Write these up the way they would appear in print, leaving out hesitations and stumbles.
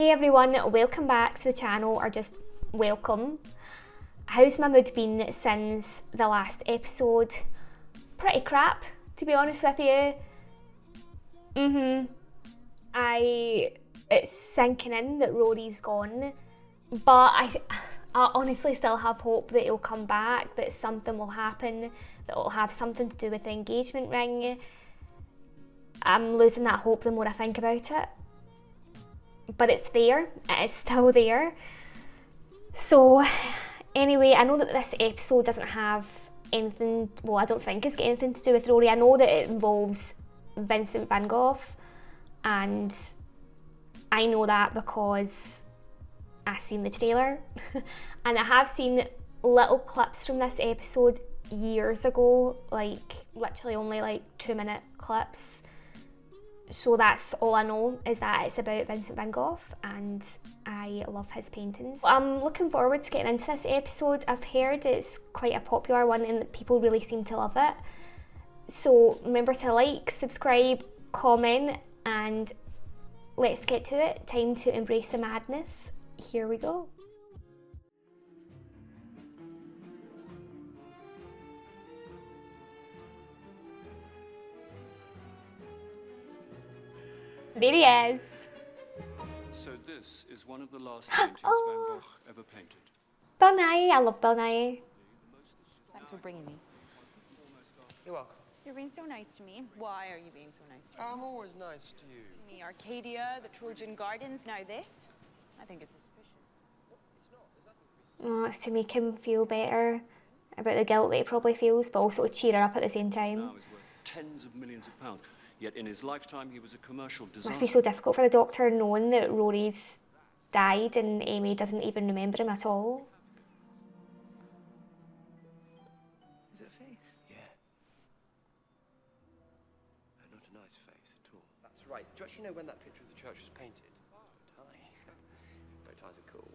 Hey everyone, welcome back to the channel, or just welcome. How's my mood been since the last episode? Pretty crap, to be honest with you. It's sinking in that Rory's gone, but I honestly still have hope that he'll come back, that something will happen, that it'll have something to do with the engagement ring. I'm losing that hope the more I think about it. But it's there, it is still there. So anyway, I know that this episode doesn't have anything, well, I don't think it's got anything to do with Rory. I know that it involves Vincent Van Gogh, and I know that because I've seen the trailer and I have seen little clips from this episode years ago, like literally only like 2-minute clips. So that's all I know, is that it's about Vincent Van Gogh and I love his paintings. I'm looking forward to getting into this episode. I've heard it's quite a popular one and that people really seem to love it. So remember to like, subscribe, comment, and let's get to it. Time to embrace the madness. Here we go. There he is. So this is one of the last paintings Van Gogh ever painted. Bill Nye, I love Bill Nye. Thanks for bringing me. You're welcome. You're being so nice to me. Why are you being so nice to me? I'm always nice to you. Me, Arcadia, the Trojan Gardens, now this. I think it's suspicious. It's not. There's nothing to be suspicious. Oh, it's to make him feel better about the guilt that he probably feels, but also to cheer her up at the same time. Now is worth tens of millions of pounds. Yet in his lifetime, he was a commercial designer. Must be so difficult for the doctor knowing that Rory's died and Amy doesn't even remember him at all. Is it a face? Yeah. Not a nice face at all. That's right. Do you actually know when that picture of the church was painted? Bow tie. Bow ties are cool.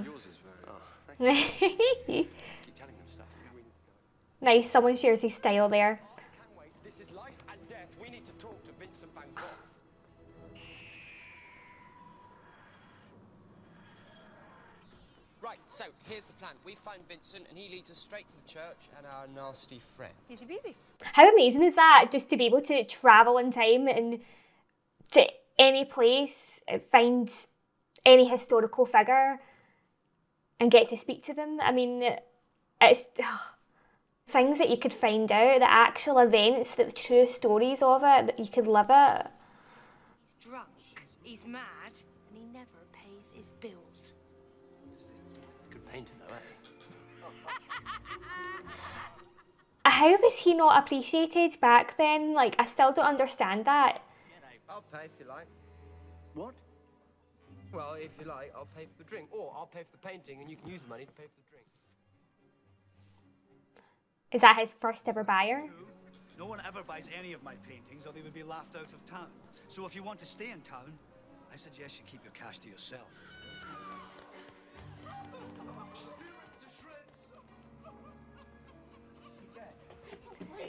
Yours is very... Oh, thank you. Keep telling them stuff. Nice, someone shares his style there. Can't wait. This is life and death. We need to talk to Vincent Van Gogh. Right, so here's the plan. We find Vincent and he leads us straight to the church and our nasty friend. Easy peasy. How amazing is that, just to be able to travel in time and to any place, find any historical figure and get to speak to them? I mean, it's things that you could find out, the actual events, the true stories of it, that you could live it. He's drunk, he's mad, and he never pays his bills. Good painter though, eh? How was he not appreciated back then? Like, I still don't understand that. I'll pay if you like. What? Well, if you like, I'll pay for the drink. Or I'll pay for the painting and you can use the money to pay for the drink. Is that his first ever buyer? No one ever buys any of my paintings or they would be laughed out of town. So if you want to stay in town, I suggest you keep your cash to yourself.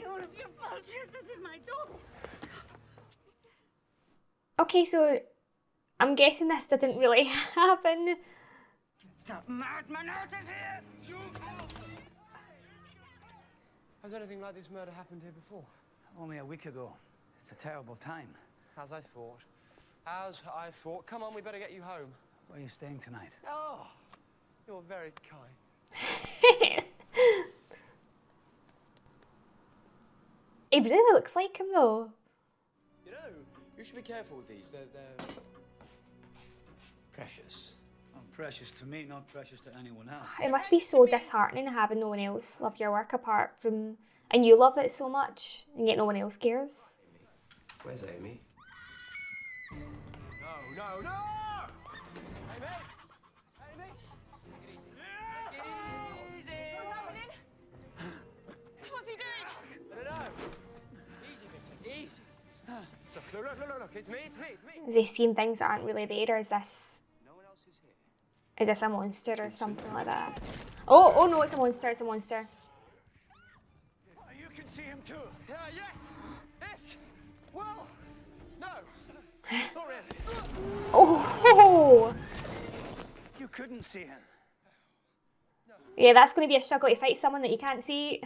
All of you vultures, this is my daughter. Okay, so I'm guessing this didn't really happen. That madman out of here! Has anything like this murder happened here before? Only a week ago. It's a terrible time. As I thought. As I thought. Come on, we better get you home. Where are you staying tonight? Oh, you're very kind. It really looks like him though. You know, you should be careful with these. They're precious. Well, precious to me, not precious to anyone else. It must be so disheartening having no one else love your work apart from, and you love it so much, and yet no one else cares. Where's Amy? No, no, no! Amy! Amy! Take it easy. Take it easy! What's happening? What's he doing? I don't know. Easy, Vincent, easy. Look, it's me. Is he seeing things that aren't really there, or is this No one else is here. a monster or something like that? Oh no, it's a monster, You can see him too. Yeah, yes! It! Well, no! Not really. Oh, couldn't see him. Yeah, that's going to be a struggle to fight someone that you can't see.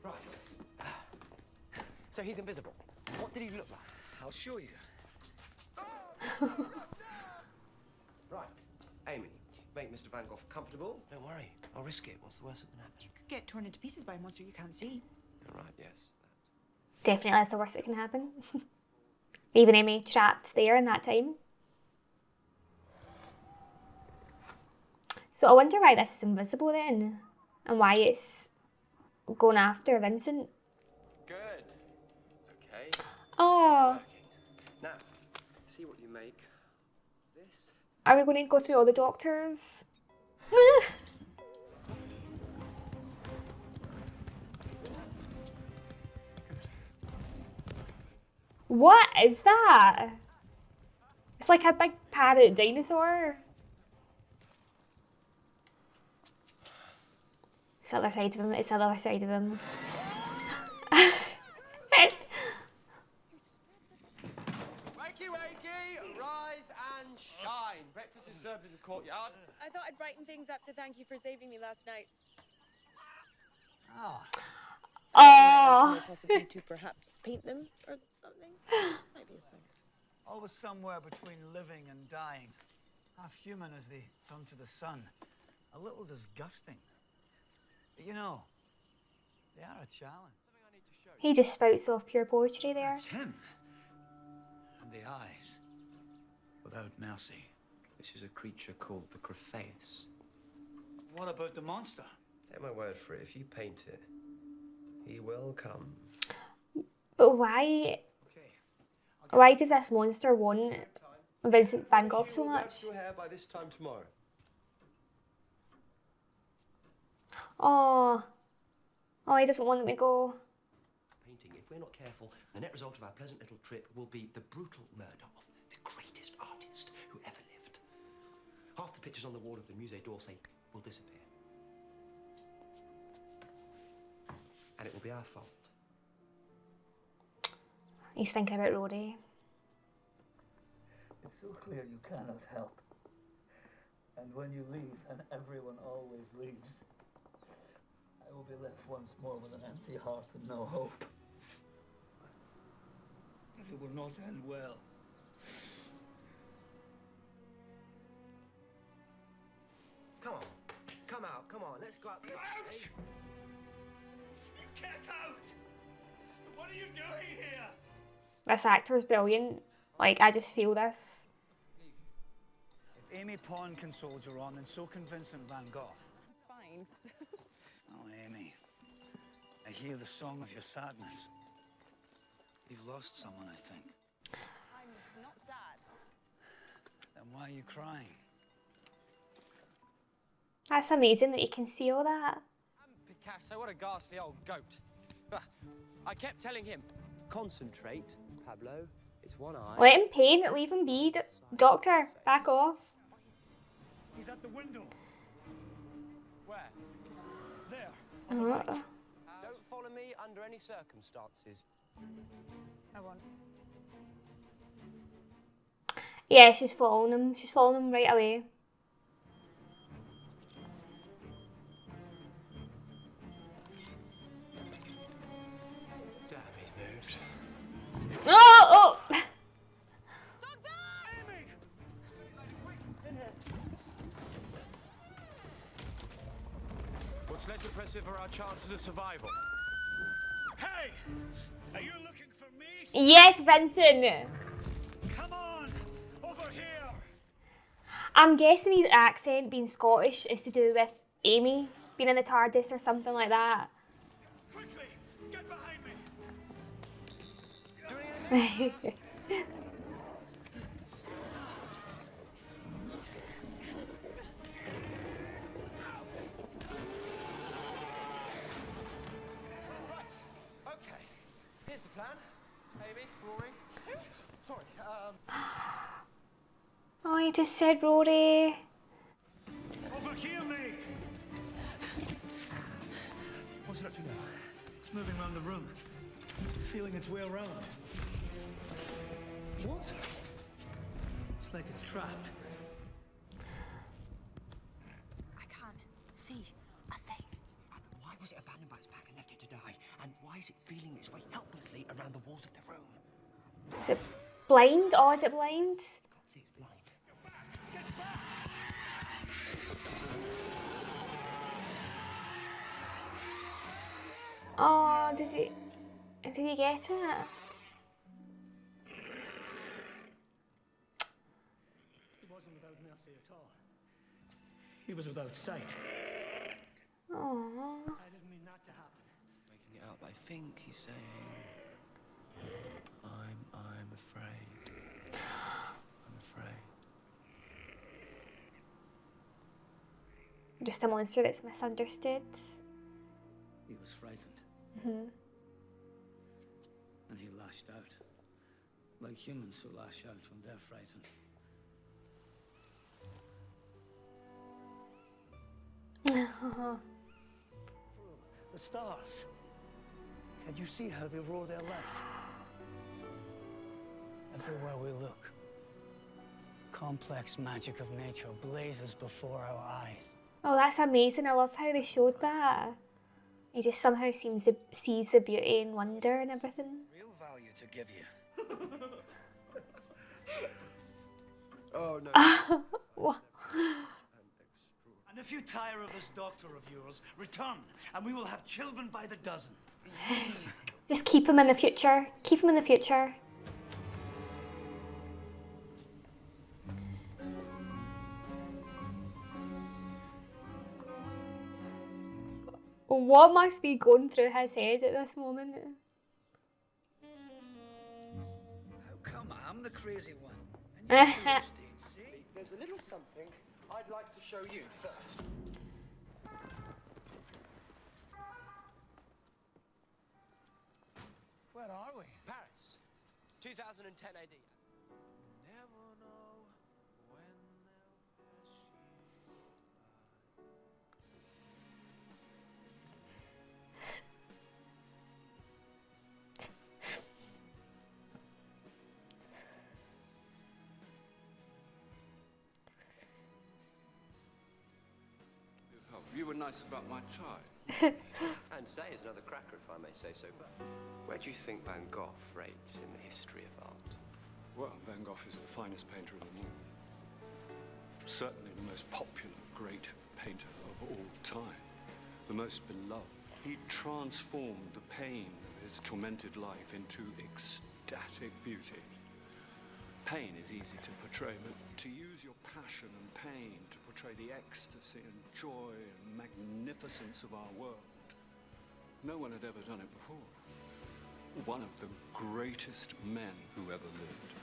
Right. So he's invisible. What did he look like? I'll show you. Right. Amy, make Mr. Van Gogh comfortable. Don't worry. I'll risk it. What's the worst that can happen? You could get torn into pieces by a monster you can't see. All right, yes. Definitely that's the worst that can happen. Even Amy trapped there in that time. So I wonder why this is invisible then. And why it's going after Vincent. Good. Okay. Oh, Working. Now, see what you make. This. are we going to go through all the doctors? What is that? It's like a big parrot dinosaur. It's the other side of him. It's the other side of him. Wakey, wakey, rise and shine. Breakfast is served in the courtyard. I thought I'd brighten things up to thank you for saving me last night. Ah, Oh. Possibly to perhaps paint them or something. Might be a thanks. always somewhere between living and dying. Half human as they turn to the sun. A little disgusting. But you know, they are a challenge. He just spouts off pure poetry there. That's him. And the eyes. Without mercy. This is a creature called the Crephaeus. What about the monster? Take my word for it, if you paint it, he will come. But why? Okay. Why does this monster want Vincent Van Gogh so You'll much? wax your hair by this time tomorrow. Oh, he doesn't want me to go. Painting, if we're not careful, the net result of our pleasant little trip will be the brutal murder of the greatest artist who ever lived. Half the pictures on the wall of the Musée d'Orsay will disappear. And it will be our fault. He's thinking about Roddy. It's so clear you cannot help. And when you leave, and everyone always leaves, I will be left once more with an empty heart and no hope. It will not end well. Come on. Come out. Come on. Let's go outside. Out! Eh? Get out! What are you doing here? This actor's brilliant. Like, I just feel this. If Amy Pond can soldier on, then so can Vincent Van Gogh. Fine. Oh, Amy, I hear the song of your sadness. You've lost someone, I think. I'm not sad. Then why are you crying? That's amazing that you can see all that. Picasso, what a ghastly old goat. I kept telling him, concentrate, Pablo. It's one eye. Let him paint, leave him be. Doctor, back off. He's at the window. Where? There. Uh, Don't follow me under any circumstances. I won't. Yeah, she's following him. She's following him right away. Damn, he's moved. Oh! What's less impressive are our chances of survival. Hey! Are you looking for me? Yes, Vincent! Come on! Over here! I'm guessing his accent being Scottish is to do with Amy being in the TARDIS or something like that. Quickly! Get behind me! Okay, here's the plan. Amy, Rory. Sorry, Oh, he just said Rory. Over here, mate! what's it up to now? It's moving around the room, feeling its way around. What? It's like it's trapped. I can't see a thing. Why was it abandoned by its pack and left it to die? And why is it feeling its way helplessly around the walls of the room? Is it blind? Oh, is it blind? Can't see, it's blind. Oh, did he get it? He wasn't without mercy at all. He was without sight. Oh. I didn't mean that to happen. Making it up, I think he's saying, I'm afraid. I'm afraid. Just a monster that's misunderstood. He was frightened. Mm-hmm. And he lashed out. Like humans who lash out when they're frightened. The stars. Can you see how they roll their light? Everywhere we look, complex magic of nature blazes before our eyes. Oh, that's amazing. I love how they showed that. He just somehow sees the beauty and wonder and everything. Real value to give you. Oh, no. What? And if you tire of this doctor of yours, return, and we will have children by the dozen. Just keep him in the future. Keep him in the future. What must be going through his head at this moment? How come I'm the crazy one? And you two have stayed safe? There's a little something I'd like to show you first. Where are we? Paris, 2010 AD. You were nice about my tie. And today is another cracker, if I may say so. But where do you think Van Gogh rates in the history of art? Well, Van Gogh is the finest painter of them all. Certainly the most popular great painter of all time. The most beloved. He transformed the pain of his tormented life into ecstatic beauty. Pain is easy to portray, but to use your passion and pain to portray the ecstasy and joy and magnificence of our world, no one had ever done it before. One of the greatest men who ever lived.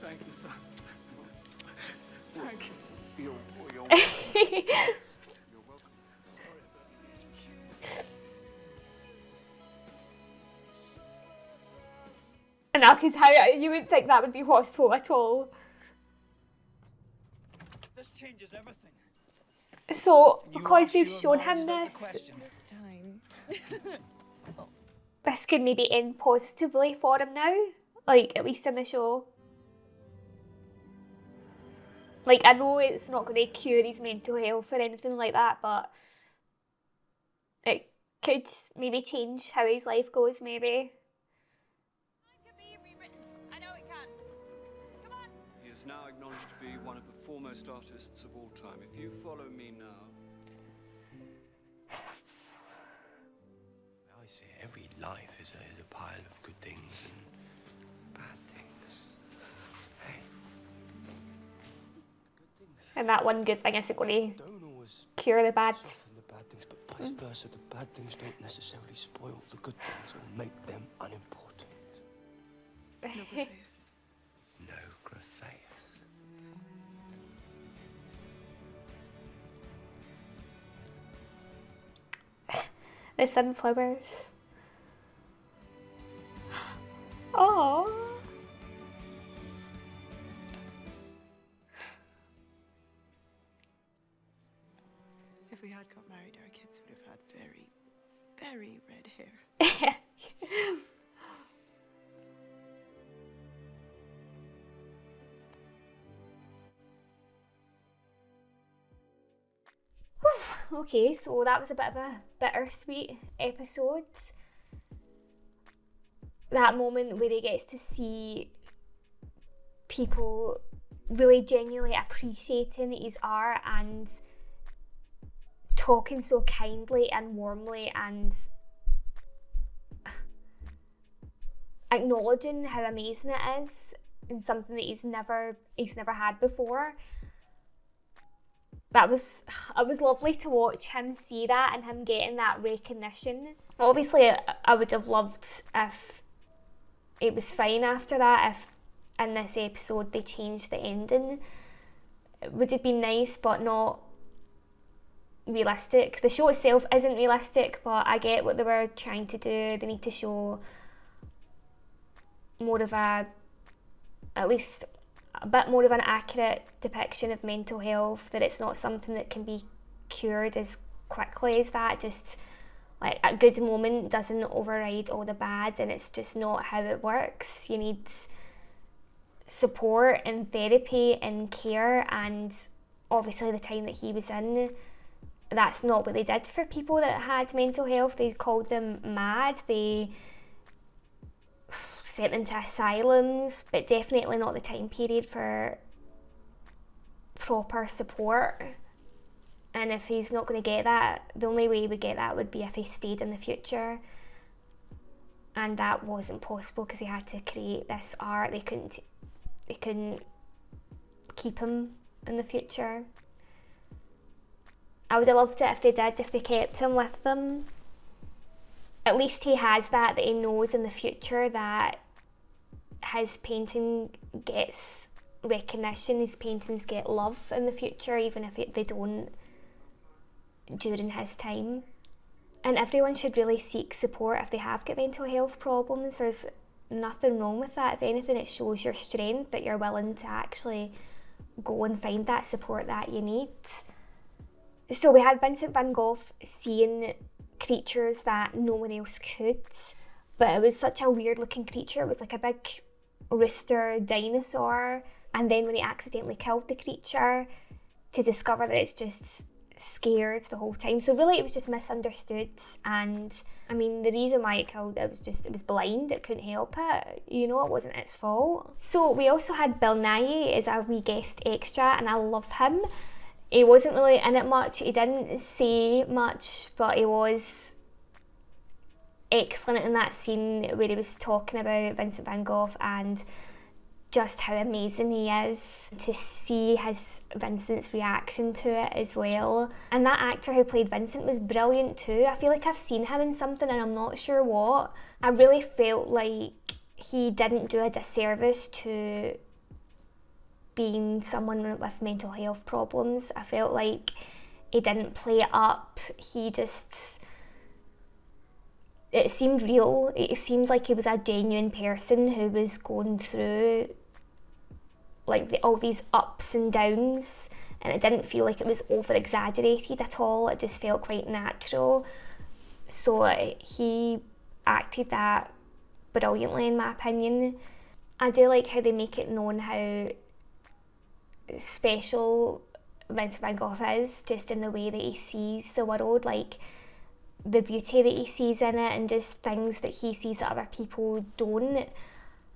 Thank you, sir. Thank you. You're welcome. You're welcome. And now, because how you would think that would be possible at all. This changes everything. So, You because are they've sure shown knowledge him is out the this, question? This time. this could maybe end positively for him now. Like, at least in the show. Like, I know it's not going to cure his mental health or anything like that, but it could maybe change how his life goes, maybe. Could be rewritten. I know it can. Come on. He is now acknowledged to be one of the foremost artists of all time. If you follow me now. I see every life is a pile of good things and bad things. Hey. Good things And that one good thing isn't going to don't always cure the bad. soften the bad things, but vice versa. The bad things don't necessarily spoil the good things or make them unimportant. No Grafeus. The sunflowers. Oh. If we had got married, our kids would have had very, very red hair. Okay, so that was a bit of a bittersweet episode. That moment where he gets to see people really genuinely appreciating his art and talking so kindly and warmly and acknowledging how amazing it is and something that he's never had before. It was lovely to watch him see that and him getting that recognition. Obviously, I would have loved if it was fine after that, if in this episode they changed the ending. It would have been nice, but not realistic. The show itself isn't realistic, but I get what they were trying to do. They need to show more of at least a bit more of an accurate depiction of mental health, that it's not something that can be cured as quickly as that. Just like a good moment doesn't override all the bad, and it's just not how it works. You need support and therapy and care, and obviously the time that he was in, that's not what they did for people that had mental health. They called them mad, they sent them to asylums, but definitely not the time period for proper support. And if he's not going to get that, the only way he would get that would be if he stayed in the future, and that wasn't possible because he had to create this art. They couldn't keep him in the future. I would have loved it if they did, if they kept him with them. At least he has that he knows in the future that his painting gets recognition, his paintings get love in the future, even if they don't during his time. And everyone should really seek support if they have got mental health problems. There's nothing wrong with that. If anything, it shows your strength, that you're willing to actually go and find that support that you need. So we had Vincent Van Gogh seeing creatures that no one else could, but it was such a weird looking creature. It was like a big rooster dinosaur, and then when he accidentally killed the creature, to discover that it's just scared the whole time. So really it was just misunderstood, and I mean the reason why it killed it was blind, it couldn't help it, you know, it wasn't its fault. So we also had Bill Nye as a wee guest extra, and I love him. He wasn't really in it much, he didn't say much, but he was excellent in that scene where he was talking about Vincent Van Gogh and just how amazing he is, to see Vincent's reaction to it as well. And that actor who played Vincent was brilliant too. I feel like I've seen him in something and I'm not sure what. I really felt like he didn't do a disservice to being someone with mental health problems. I felt like he didn't play it up. It seemed real. It seemed like he was a genuine person who was going through like all these ups and downs, and it didn't feel like it was over exaggerated at all. It just felt quite natural. So he acted that brilliantly in my opinion. I do like how they make it known how special Vincent Van Gogh is, just in the way that he sees the world, like the beauty that he sees in it and just things that he sees that other people don't.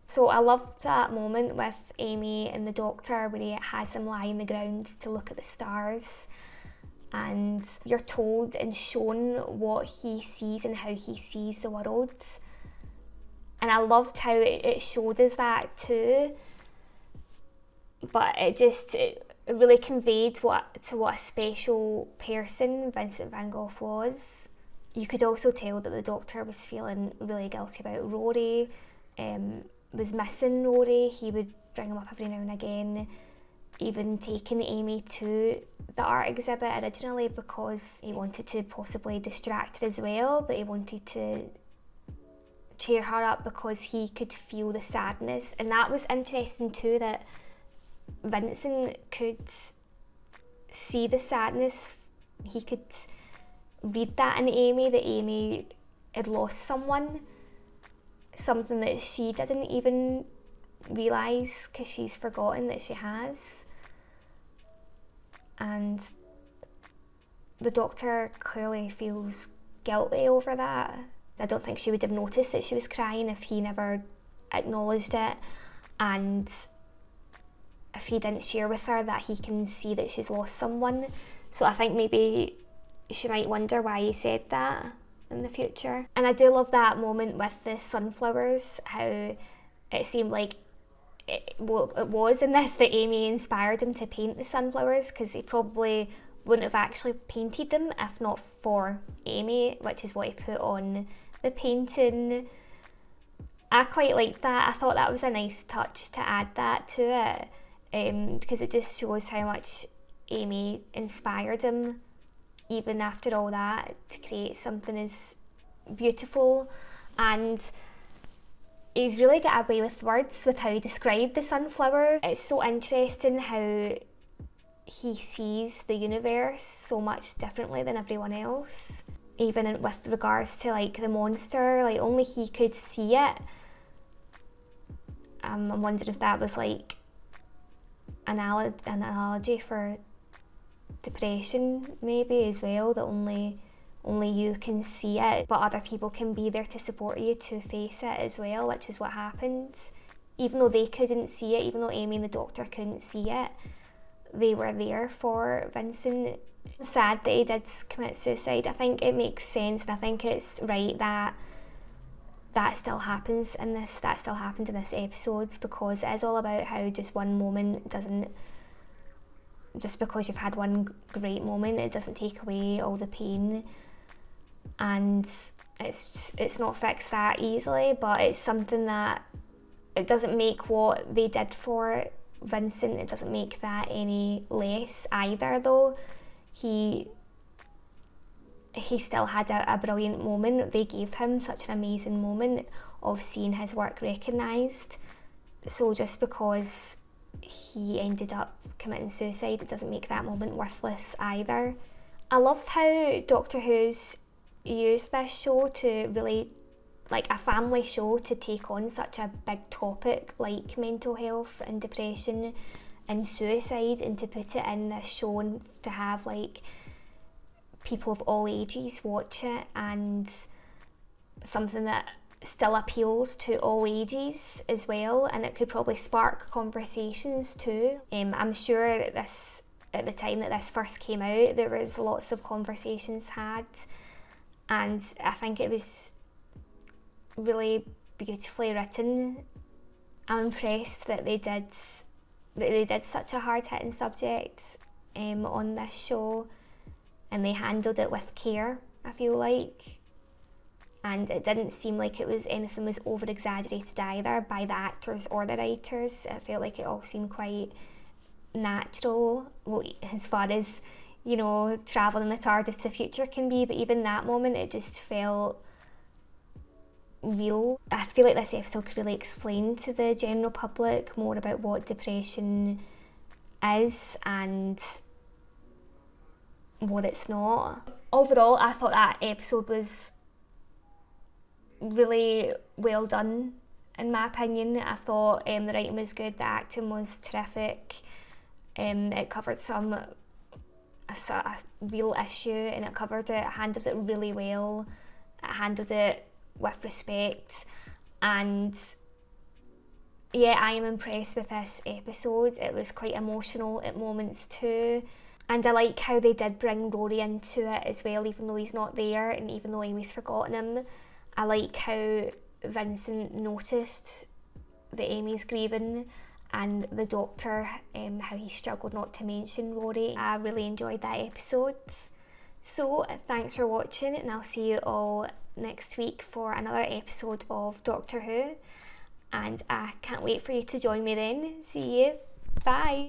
So I loved that moment with Amy and the doctor where he has them lie on the ground to look at the stars, and you're told and shown what he sees and how he sees the world. And I loved how it showed us that too, but it really conveyed what a special person Vincent Van Gogh was. You could also tell that the doctor was feeling really guilty about Rory, was missing Rory. He would bring him up every now and again, even taking Amy to the art exhibit originally because he wanted to possibly distract her as well, but he wanted to cheer her up because he could feel the sadness. And that was interesting too, that Vincent could see the sadness. He could read that in Amy, that Amy had lost someone, something that she didn't even realise because she's forgotten that she has. And the doctor clearly feels guilty over that. I don't think she would have noticed that she was crying if he never acknowledged it, and if he didn't share with her that he can see that she's lost someone. So I think maybe she might wonder why he said that in the future. And I do love that moment with the sunflowers, how it seemed like it was in this that Amy inspired him to paint the sunflowers, because he probably wouldn't have actually painted them if not for Amy, which is what he put on the painting. I quite liked that. I thought that was a nice touch to add that to it, because it just shows how much Amy inspired him, even after all that, to create something as beautiful. And he's really got away with words with how he described the sunflowers. It's so interesting how he sees the universe so much differently than everyone else. Even with regards to like the monster, like only he could see it. I'm wondering if that was like an analogy for depression maybe as well, that only you can see it, but other people can be there to support you to face it as well, which is what happens. Even though they couldn't see it, even though Amy and the doctor couldn't see it, they were there for Vincent. I'm sad that he did commit suicide. I think it makes sense, and I think it's right that still happens in this, that still happened in this episode, because it is all about how just one moment doesn't, just because you've had one great moment, it doesn't take away all the pain, and it's not fixed that easily, but it's something that, it doesn't make what they did for Vincent, it doesn't make that any less either, though. He still had a brilliant moment. They gave him such an amazing moment of seeing his work recognised. So just because he ended up committing suicide, it doesn't make that moment worthless either. I love how Doctor Who's used this show to really, like a family show, to take on such a big topic like mental health and depression and suicide, and to put it in this show and to have like people of all ages watch it, and something that still appeals to all ages as well, and it could probably spark conversations too. I'm sure that this, at the time that this first came out, there was lots of conversations had, and I think it was really beautifully written. I'm impressed that they did such a hard-hitting subject on this show, and they handled it with care, I feel like. And it didn't seem like it was anything was over-exaggerated either by the actors or the writers. It felt like it all seemed quite natural, well, as far as, you know, travelling the TARDIS to the future can be, but even that moment, it just felt real. I feel like this episode could really explain to the general public more about what depression is and what it's not. Overall, I thought that episode was really well done, in my opinion. I thought the writing was good, the acting was terrific. It covered a real issue, and it handled it really well. It handled it with respect, and yeah, I am impressed with this episode. It was quite emotional at moments too, and I like how they did bring Rory into it as well, even though he's not there and even though Amy's forgotten him. I like how Vincent noticed that Amy's grieving, and the doctor, how he struggled not to mention Rory. I really enjoyed that episode. So thanks for watching, and I'll see you all next week for another episode of Doctor Who, and I can't wait for you to join me then. See you. Bye.